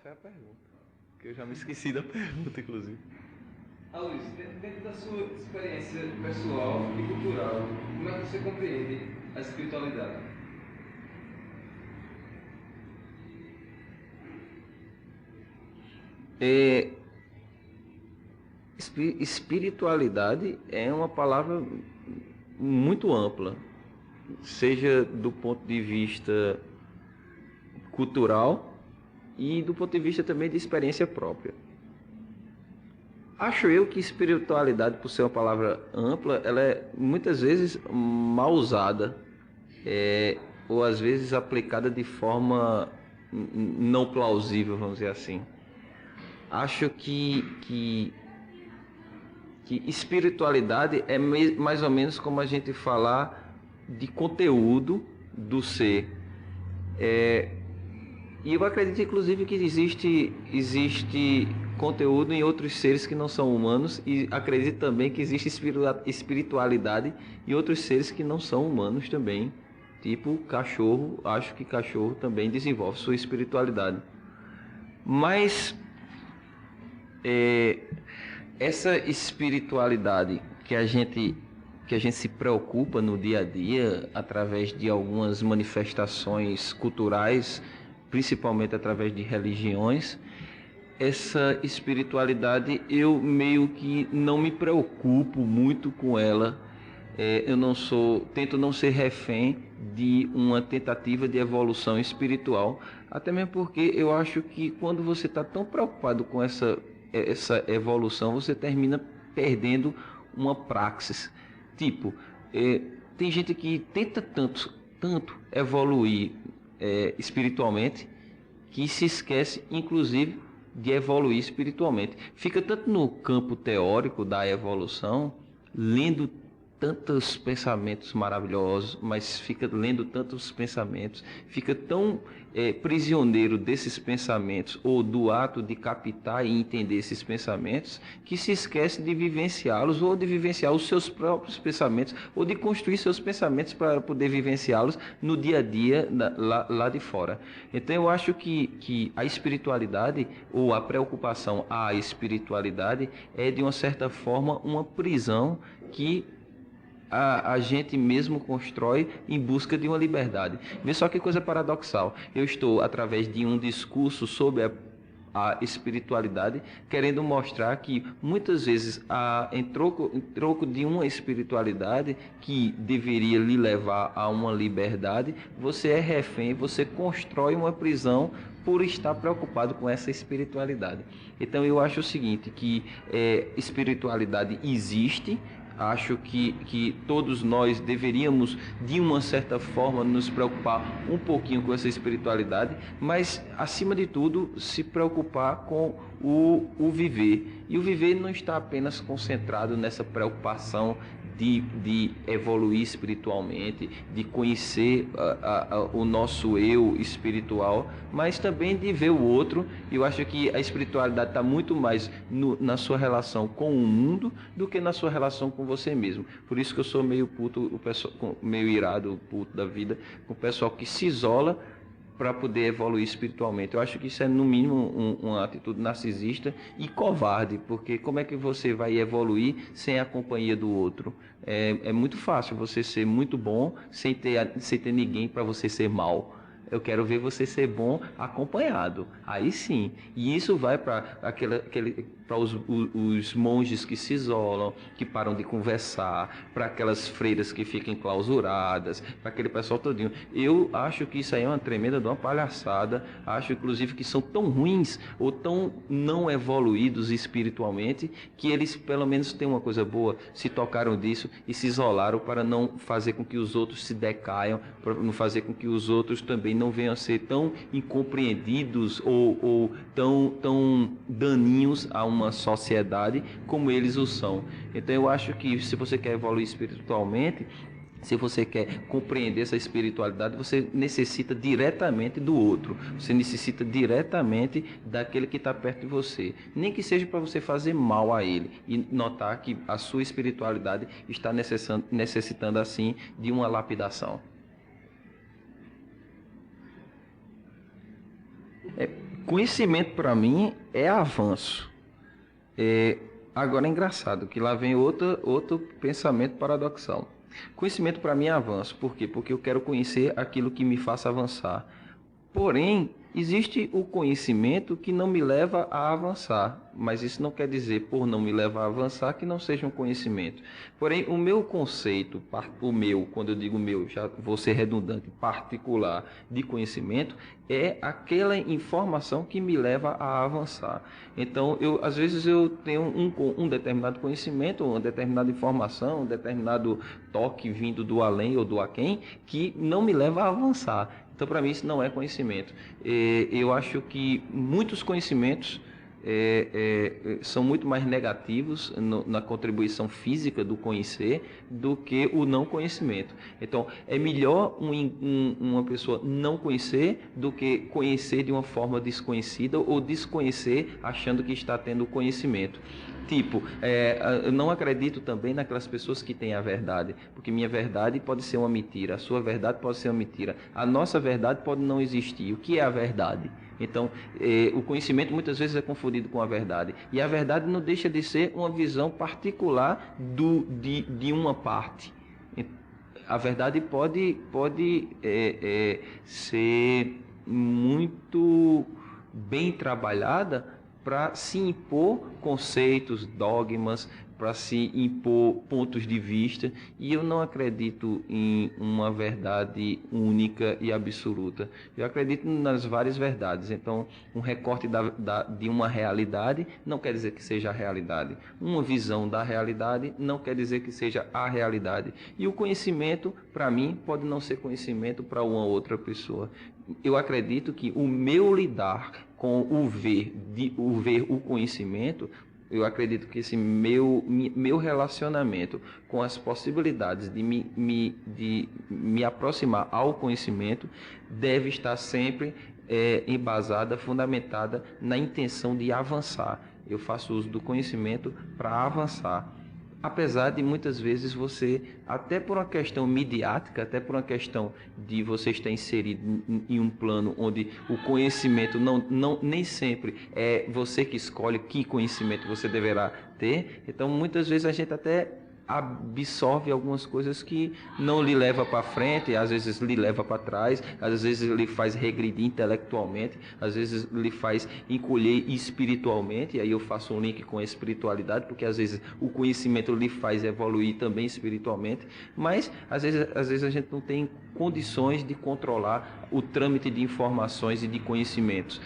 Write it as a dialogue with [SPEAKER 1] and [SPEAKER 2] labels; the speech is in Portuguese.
[SPEAKER 1] foi a pergunta. Que eu já me esqueci da pergunta, inclusive.
[SPEAKER 2] Luiz, dentro da sua experiência pessoal e cultural, como é que você compreende a espiritualidade?
[SPEAKER 1] Espiritualidade é uma palavra muito ampla, seja do ponto de vista cultural e do ponto de vista também de experiência própria. Acho eu que espiritualidade, por ser uma palavra ampla, ela é muitas vezes mal usada, ou às vezes aplicada de forma não plausível, vamos dizer assim. Acho que espiritualidade é mais ou menos como a gente falar de conteúdo do ser. E eu acredito, inclusive, que existe conteúdo em outros seres que não são humanos, e acredito também que existe espiritualidade em outros seres que não são humanos também. Tipo cachorro, acho que cachorro também desenvolve sua espiritualidade. Mas essa espiritualidade que a gente se preocupa no dia a dia através de algumas manifestações culturais, principalmente através de religiões, essa espiritualidade eu meio que não me preocupo muito com ela. Tento não ser refém de uma tentativa de evolução espiritual, até mesmo porque eu acho que quando você está tão preocupado com essa evolução, você termina perdendo uma praxis. Tipo, tem gente que tenta tanto evoluir espiritualmente, que se esquece, inclusive, de evoluir espiritualmente. Fica tanto no campo teórico da evolução, lendo tantos pensamentos maravilhosos, mas fica lendo tantos pensamentos, fica tão prisioneiro desses pensamentos ou do ato de captar e entender esses pensamentos, que se esquece de vivenciá-los, ou de vivenciar os seus próprios pensamentos, ou de construir seus pensamentos para poder vivenciá-los no dia a dia lá de fora. Então eu acho que a espiritualidade, ou a preocupação à espiritualidade, é de uma certa forma uma prisão que a gente mesmo constrói em busca de uma liberdade. Vê só que coisa paradoxal. Eu estou, através de um discurso sobre a espiritualidade, querendo mostrar que muitas vezes em troco de uma espiritualidade que deveria lhe levar a uma liberdade, você é refém, você constrói uma prisão por estar preocupado com essa espiritualidade. Então eu acho o seguinte, que espiritualidade existe. Acho que todos nós deveríamos, de uma certa forma, nos preocupar um pouquinho com essa espiritualidade, mas, acima de tudo, se preocupar com o viver. E o viver não está apenas concentrado nessa preocupação de evoluir espiritualmente, de conhecer o nosso eu espiritual, mas também de ver o outro. Eu acho que a espiritualidade está muito mais na sua relação com o mundo do que na sua relação com você mesmo. Por isso que eu sou meio puto, meio irado, puto da vida, com o pessoal que se isola para poder evoluir espiritualmente. Eu acho que isso é, no mínimo, uma atitude narcisista e covarde, porque como é que você vai evoluir sem a companhia do outro? É muito fácil você ser muito bom sem ter ninguém para você ser mal. Eu quero ver você ser bom acompanhado. Aí sim. E isso vai para os monges que se isolam, que param de conversar, para aquelas freiras que ficam clausuradas, para aquele pessoal todinho. Eu acho que isso aí é uma tremenda de uma palhaçada. Acho, inclusive, que são tão ruins ou tão não evoluídos espiritualmente, que eles, pelo menos, têm uma coisa boa, se tocaram disso e se isolaram para não fazer com que os outros se decaiam, para não fazer com que os outros também não venham a ser tão incompreendidos ou tão daninhos a uma sociedade como eles o são. Então eu acho que, se você quer evoluir espiritualmente, se você quer compreender essa espiritualidade, você necessita diretamente do outro. Você necessita diretamente daquele que está perto de você. Nem que seja para você fazer mal a ele. E notar que a sua espiritualidade está necessitando assim de uma lapidação. Conhecimento para mim é avanço. Agora é engraçado que lá vem outro pensamento paradoxal. Conhecimento para mim é avanço. Por quê? Porque eu quero conhecer aquilo que me faça avançar. Porém, existe o conhecimento que não me leva a avançar, mas isso não quer dizer, por não me levar a avançar, que não seja um conhecimento. Porém, o meu conceito, quando eu digo meu, já vou ser redundante, particular de conhecimento, é aquela informação que me leva a avançar. Então, às vezes eu tenho um determinado conhecimento, uma determinada informação, um determinado toque vindo do além ou do aquém, que não me leva a avançar. Então, para mim, isso não é conhecimento. Eu acho que muitos conhecimentos são muito mais negativos na contribuição física do conhecer do que o não conhecimento. Então, é melhor uma pessoa não conhecer do que conhecer de uma forma desconhecida ou desconhecer achando que está tendo conhecimento. Tipo, eu não acredito também naquelas pessoas que têm a verdade, porque minha verdade pode ser uma mentira, a sua verdade pode ser uma mentira, a nossa verdade pode não existir. O que é a verdade? Então, o conhecimento muitas vezes é confundido com a verdade, e a verdade não deixa de ser uma visão particular de uma parte. A verdade pode ser muito bem trabalhada para se impor conceitos, dogmas, para se impor pontos de vista, e eu não acredito em uma verdade única e absoluta. Eu acredito nas várias verdades. Então, um recorte de uma realidade não quer dizer que seja a realidade. Uma visão da realidade não quer dizer que seja a realidade. E o conhecimento, para mim, pode não ser conhecimento para uma outra pessoa. Eu acredito que o meu lidar com o ver, o conhecimento, eu acredito que esse meu relacionamento com as possibilidades de me aproximar ao conhecimento deve estar sempre embasada, fundamentada na intenção de avançar. Eu faço uso do conhecimento para avançar. Apesar de muitas vezes você, até por uma questão midiática, até por uma questão de você estar inserido em um plano onde o conhecimento nem sempre é você que escolhe que conhecimento você deverá ter, então muitas vezes a gente até absorve algumas coisas que não lhe leva para frente, às vezes lhe leva para trás, às vezes lhe faz regredir intelectualmente, às vezes lhe faz encolher espiritualmente, e aí eu faço um link com a espiritualidade, porque às vezes o conhecimento lhe faz evoluir também espiritualmente, mas às vezes a gente não tem condições de controlar o trâmite de informações e de conhecimentos.